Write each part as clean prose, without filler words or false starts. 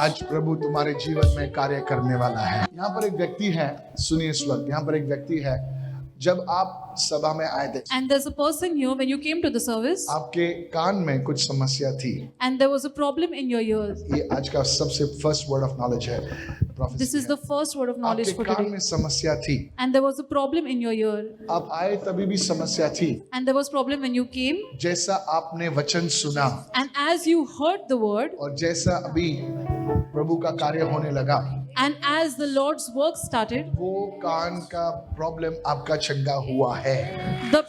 आज प्रभु तुम्हारे जीवन में कार्य करने वाला है। यहाँ पर एक व्यक्ति है, सुनिए इस वक्त, यहाँ पर एक व्यक्ति है, जब आप सभा में आए थे, And there's a person here when you came to the service, आपके कान में कुछ समस्या थी। and there was a problem in your ears. ये आज का सबसे फर्स्ट वर्ड ऑफ नॉलेज है, prophecy This is है। the first word of knowledge आपके for कान today. में समस्या थी, And there was a problem in your ear. आप आए तभी भी समस्या थी। And there was problem when you came. जैसा आपने वचन सुना And as you heard the word, और जैसा अभी प्रभु का कार्य होने लगा, and as the Lord's work started, वो कान का प्रॉब्लम आपका चंगा हुआ है।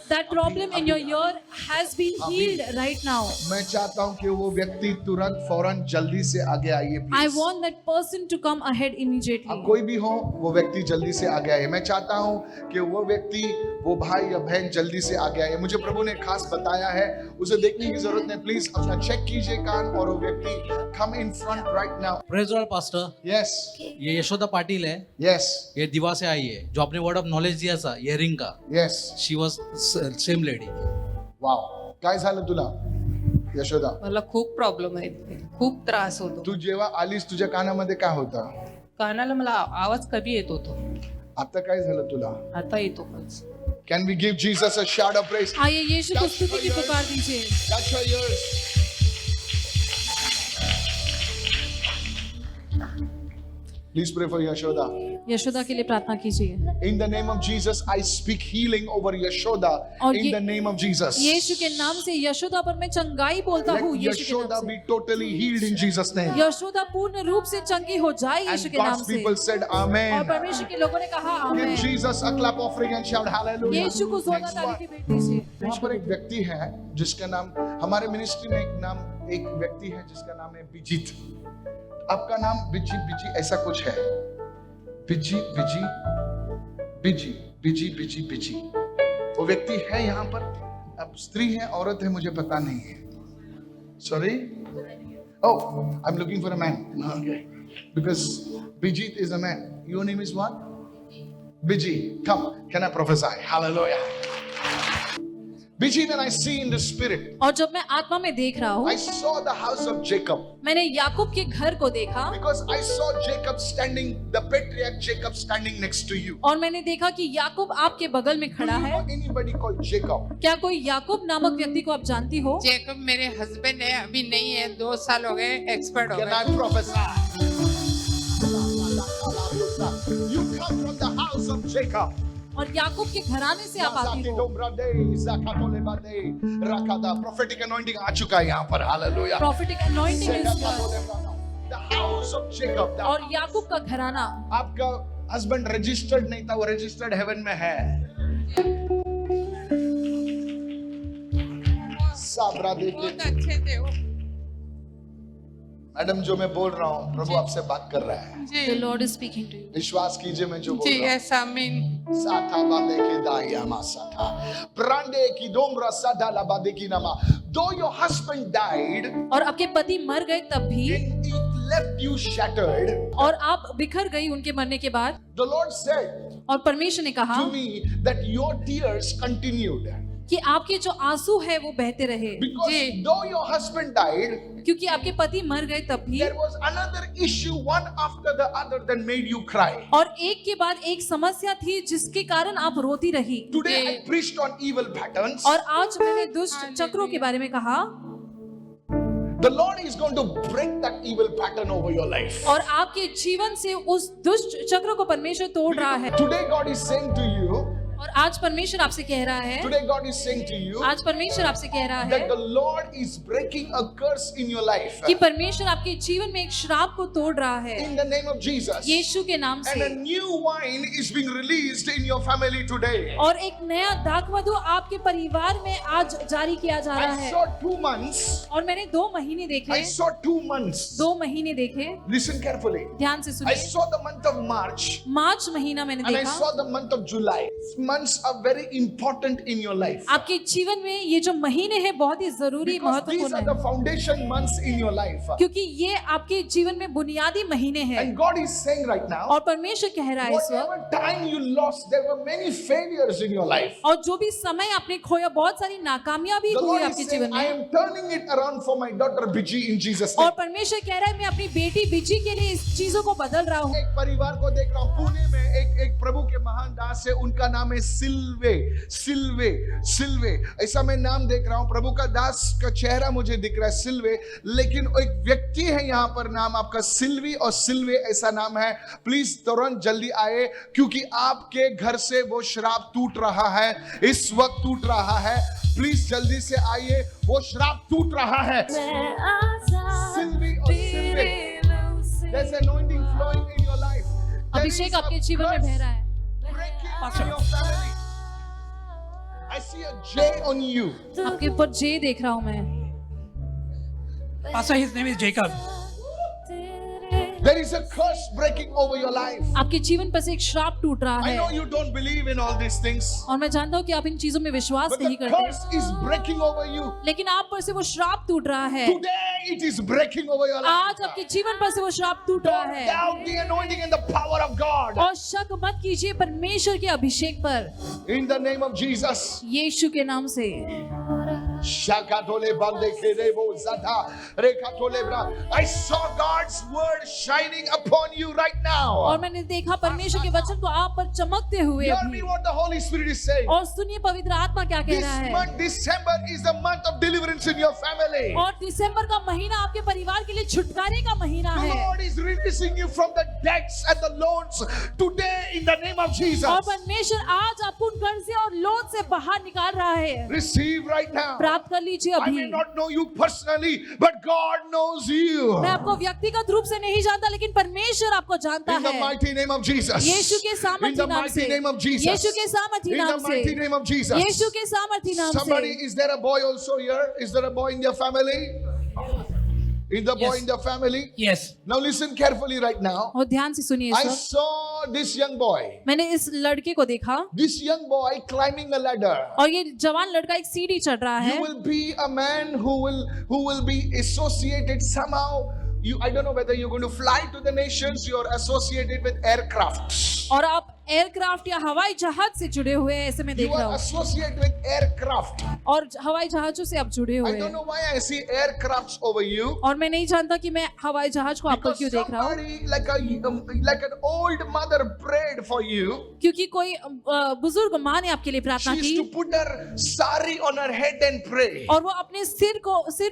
that problem in your ear has been healed right now. मैं चाहता हूँ कि वो व्यक्ति तुरंत फौरन जल्दी से आगे आइए I please. want that person to come ahead immediately. अब कोई भी हो, वो व्यक्ति जल्दी से आगे आए। मैं चाहता हूँ कि वो व्यक्ति, वो भाई या बहन जल्दी से आगे आए। मुझे प्रभु ने खास बताया है, उसे देखने की जरूरत नहीं। प्लीज अपना चेक कीजिए कान, और वो व्यक्ति come in front right now. Praise lord pastor, yes ये यशोदा पाटिल है, यस ये दिवा से आई है, जो आपने वर्ड ऑफ नॉलेज दिया था इयरिंग का। Yes, she was same lady. Wow, काय झालं तुला यशोदा? मला खूप प्रॉब्लेम आहे, खूप त्रास होतो. तू जेव्हा आलीस तुझ्या कानामध्ये काय होता? कानाला मला आवाज कमी येत होतो, आता काय झालं तुला? आता येतो. Can we give Jesus a shout of praise? आइए यीशु को स्तुति की पुकार दीजिए. Touch your ears. Please pray for Yashoda. Yashoda के लिए प्रार्थना कीजिए. In the name of Jesus, I speak healing over Yashoda. और In ये- the name of Jesus. यीशु के नाम से यशोदा पर मैं चंगाई बोलता Let हूँ. यीशु के Yashoda नाम be से totally healed in Jesus' name. Yashoda पूर्ण रूप से चंगी हो जाए यीशु And के नाम God's से. people said, और Amen. परमेश्वर के लोगों ने कहा Give आमीन. Jesus a clap offering and shout hallelujah. यीशु को जोरदार Next ताली one. की भेंट दीजिए. वहाँ पर एक व्यक्ति है जिसका नाम, हमारे मिनिस्ट्री में एक व्यक्ति है जिसका नाम है बिजित। आपका नाम बिजी बिजी ऐसा कुछ है, busy busy busy busy busy busy. वो व्यक्ति है यहाँ पर, अब स्त्री है औरत है मुझे पता नहीं है, sorry. Oh, I am looking for a man, okay, because Bijit is a man. Your name is what? Biji, come, can I prophesy? Hallelujah. Biji, then I see in the spirit. और जब मैं आत्मा में देख रहा हूँ, I saw the house of Jacob. मैंने याकूब के घर को देखा. Because I saw Jacob standing, the patriarch Jacob standing next to you. और मैंने देखा कि याकूब आपके बगल में Do खड़ा you है. know anybody called Jacob? क्या कोई याकूब नामक व्यक्ति को आप जानती हो? जेकब मेरे हस्बैंड है, अभी नहीं है, 2 साल हो गए, एक्सपर्ट हो Can गए. I prophesy? You come from the house of Jacob. और याकूब के घराने से आप आती हो. Prophetic anointing आ चुका है यहाँ पर, hallelujah. Prophetic anointing is here. The house of Jacob. और याकूब का घराना. आपका हस्बैंड रजिस्टर्ड नहीं था, वो रजिस्टर्ड हेवन में है। साबरा देखिए, बहुत अच्छे थे वो. मैडम जो मैं बोल रहा हूँ, प्रभु आपसे बात कर रहा है। जी The Lord is speaking to you. विश्वास कीजिए मैं जो बोल जी रहा हूँ। यस आमीन. साथा बादे के दाया मासाथा, ब्रांडे की दोमरा साधा लाबादे की नमा। Though your husband died, और आपके पति मर गए तब भी, and it left you shattered, और आप बिखर गई उनके मरने के बाद, the Lord said और परमेश्वर ने कहा to me that your tears continued. कि आपके जो आंसू है वो बहते रहे. Because though your husband died, क्योंकि आपके पति मर गए तब भी, there was another issue one after the other that made you cry. और एक के बाद एक समस्या थी जिसके कारण आप रोती रही. Today I preached on evil patterns. और आज मैंने दुष्ट चक्रों के बारे में कहा, The Lord is going to break that evil pattern over your life. और आपके जीवन से उस दुष्ट चक्र को परमेश्वर तोड़ रहा है. Today God is saying to you, और आज परमेश्वर आपसे कह रहा है, today God is saying to you आज परमेश्वर आपसे कह रहा that है the Lord is breaking a curse in your life. कि परमेश्वर आपके जीवन में एक श्राप को तोड़ रहा है In the name of Jesus. यीशु के नाम And a से. new wine is being released in your family today. और एक नया दाखमधु आपके परिवार में आज जारी किया जा रहा I है. saw 2 months. और मैंने 2 महीने I देखे. saw 2 months. 2 महीने देखे. Listen carefully. ध्यान से I सुनिए. saw the month of March. मार्च महीना मैंने And I देखा. saw the month of July. months are very important in your life. आपके जीवन में ये जो महीने हैं बहुत ही जरूरी Because these महत्वपूर्ण are the है, foundation months in your life. क्योंकि ये आपके जीवन में बुनियादी महीने हैं। And God is saying right now, और परमेश्वर कह रहा है इस वक्त, whatever time you lost, there were many failures in your life. और जो भी समय आपने खोया, बहुत सारी नाकामियां भी The हुई Lord आपके is saying, जीवन I में। am turning it around for my daughter Biji in Jesus' और name. परमेश्वर कह रहा है मैं अपनी बेटी बिजी के लिए इस चीजों को बदल रहा हूँ। एक परिवार को देख रहा हूँ पुणे में, एक प्रभु के महान दास है, उनका नाम है सिल्वे। ऐसा मैं नाम देख रहा हूँ, प्रभु का दास का चेहरा मुझे दिख रहा है सिल्वे, लेकिन एक व्यक्ति है यहाँ पर, नाम आपका सिल्वी और सिल्वे ऐसा नाम है। प्लीज तुरंत जल्दी आए, क्योंकि आपके घर से वो श्राप टूट रहा है, इस वक्त टूट रहा है। प्लीज जल्दी से आइए, वो श्राप टूट रहा है। सिल्वी और सिल्वे, there's anointing flowing in your life. There Abhishek is a आपके जीवन में बह रहा है। breaking in your family. I see a J on you. आपके ऊपर जे देख रहा हूँ मैं। Pastor, his name is Jacob. There is a curse breaking over your life. आपके जीवन पर से एक श्राप टूट रहा I know है, you don't believe in all these things, और मैं जानता हूँ कि आप इन चीजों में विश्वास but नहीं the करते, curse is breaking over you. लेकिन आप पर से वो श्राप टूट रहा है। Today it is breaking over your life. आज आपके जीवन पर से वो श्राप टूट रहा Don't है। doubt the anointing and the power of God. और शक मत कीजिए परमेश्वर के अभिषेक पर, In the name of Jesus. यीशु के नाम से। Shakatole bande kerebo zata rekatole bra. I saw God's word shining upon you right और now. मैंने देखा परमेश्वर के वचन को आप पर चमकते हुए Hear अभी। me what the Holy Spirit is saying. और सुनिए पवित्र आत्मा क्या कह This रहा है। month, December, is the month of deliverance in your family. और दिसंबर का महीना आपके परिवार के लिए छुटकारे का महीना The है, Lord is releasing you from the debts and the loans today in the name of Jesus. और परमेश्वर आज आपको उन कर्जे और लोन से बाहर निकाल रहा है। Receive right now. प्राप्त कर लीजिए I अभी। may not know you personally, but God knows you. मैं आपको व्यक्तिगत रूप से नहीं जानता, लेकिन परमेश्वर आपको जानता In the है। mighty name of Jesus. यीशु के In सामर्थी the नाम mighty से, name of Jesus. यीशु के सामर्थी In नाम the mighty से, name of Jesus. यीशु के सामर्थी नाम Somebody, से। is there a boy also here? Is there a boy in your family? Is the boy Yes. in the family? Yes. Now listen carefully right now. और ध्यान से सुनिए I इस वक्त। saw this young boy. मैंने इस लड़के को देखा, This young boy climbing a ladder. और ये जवान लड़का एक सीढ़ी चढ़ रहा है। You will be a man who will be associated somehow. I don't know whether you're going to fly to the nations. You're associated with aircrafts. और आप एयरक्राफ्ट या हवाई जहाज से जुड़े हुए हैं, ऐसे मैं You देख रहा are हूँ। associated with aircraft. और हवाई जहाजों से आप जुड़े I हुए don't हैं, know why I see aircrafts over you. और मैं नहीं जानता कि मैं हवाई जहाज को आप पर Because क्यों देख रहा हूँ, somebody like an old mother prayed for you. क्योंकि कोई बुजुर्ग माँ ने आपके लिए प्रार्थना She की, used to put her sari on her head and pray. और वो अपने सिर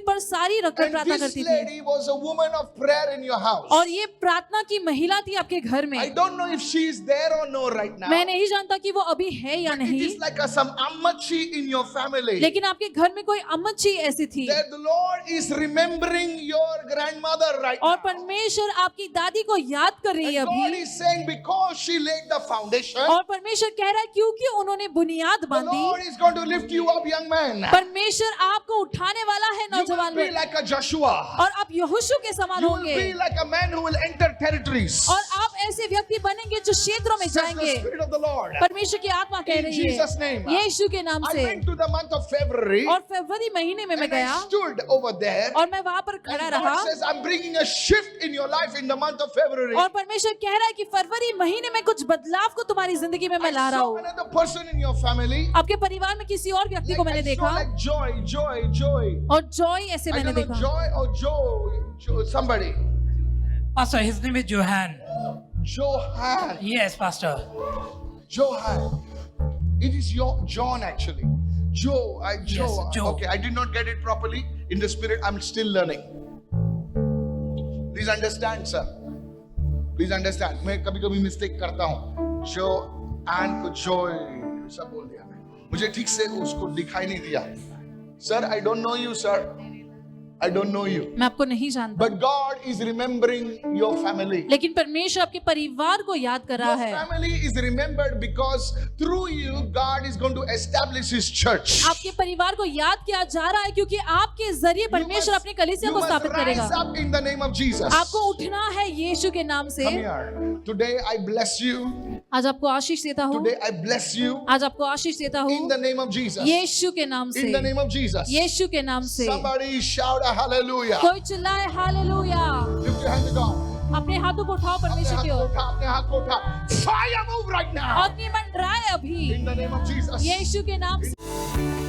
पर साड़ी रखकर And प्रार्थना this करती थी। lady was a woman of prayer in your house. और ये प्रार्थना की महिला थी आपके घर I में। don't know if she is there or no right now. मैं नहीं जानता कि वो अभी है या It नहीं, is like some ammachi in your family. लेकिन आपके घर में कोई अम्मची ऐसी थी, That the Lord is remembering your grandmother right और now. परमेश्वर आपकी दादी को याद कर रही है And God अभी, is saying because she laid the foundation, और परमेश्वर कह रहा है क्योंकि उन्होंने बुनियाद the बांधी, Lord is going to lift you up, young man. परमेश्वर आपको उठाने वाला है You will नौजवान be लोग, like a Joshua. और आप यहोशू के समान You will होंगे, be like a man who will enter territories. और आप ऐसे व्यक्ति बनेंगे जो क्षेत्रों में Says the जाएंगे। Spirit of the Lord. परमेश्वर की आत्मा कह In रही Jesus' है name. यीशु के नाम I से। went to the month of February और फरवरी महीने में मैं and I गया, stood over there. और मैं वहां पर खड़ा And रहा, God says, I'm bringing a shift in your life in the month of February. और परमेश्वर कह रहा है कि फरवरी महीने में कुछ बदलाव को तुम्हारी जिंदगी में मैं ला I रहा saw हूँ। another person in your family. आपके परिवार में किसी और व्यक्ति को मैंने I saw देखा, like joy. और जॉय ऐसे I मैंने don't know, देखा। Joy or Joe, somebody. Pastor, his name is Johan. Johan. Yes, Pastor. Johan. It is your John actually. Joe. Yes, Joe. Okay, I did not get it properly. In the spirit, I'm still learning. Please understand, sir. Please understand. मैं कभी-कभी mistake करता हूँ. जो and को joy सब बोल दिया. मुझे ठीक से उसको दिखाई नहीं दिया. Sir, I don't know you, sir. I don't know you. मैं आपको नहीं जानता, But God is remembering your family. लेकिन परमेश्वर आपके परिवार को याद कर रहा Your है। family is remembered because through you, God is going to establish His church. आपके परिवार को याद किया जा रहा है, क्योंकि आपके जरिए परमेश्वर अपनी कलीसिया You को must स्थापित rise करेगा। up in the name of Jesus. आपको उठना है यीशु के नाम से। Come here. Today I bless you. आज आपको आशीष देता हूँ, Today I bless you आज आपको आशीष देता in हूँ the name of Jesus. यीशु के नाम से, In the name of Jesus. यीशु के नाम से। Somebody shout a hallelujah. कोई चिल्लाए hallelujah. Lift your hands to God. अपने हाथों को उठाओ अपने परमेश्वर हाथ की को ओर। उठा, अपने हाथ को उठा. Fire move right now. अग्नि मंडराए अभी In the name of Jesus. यीशु के नाम से।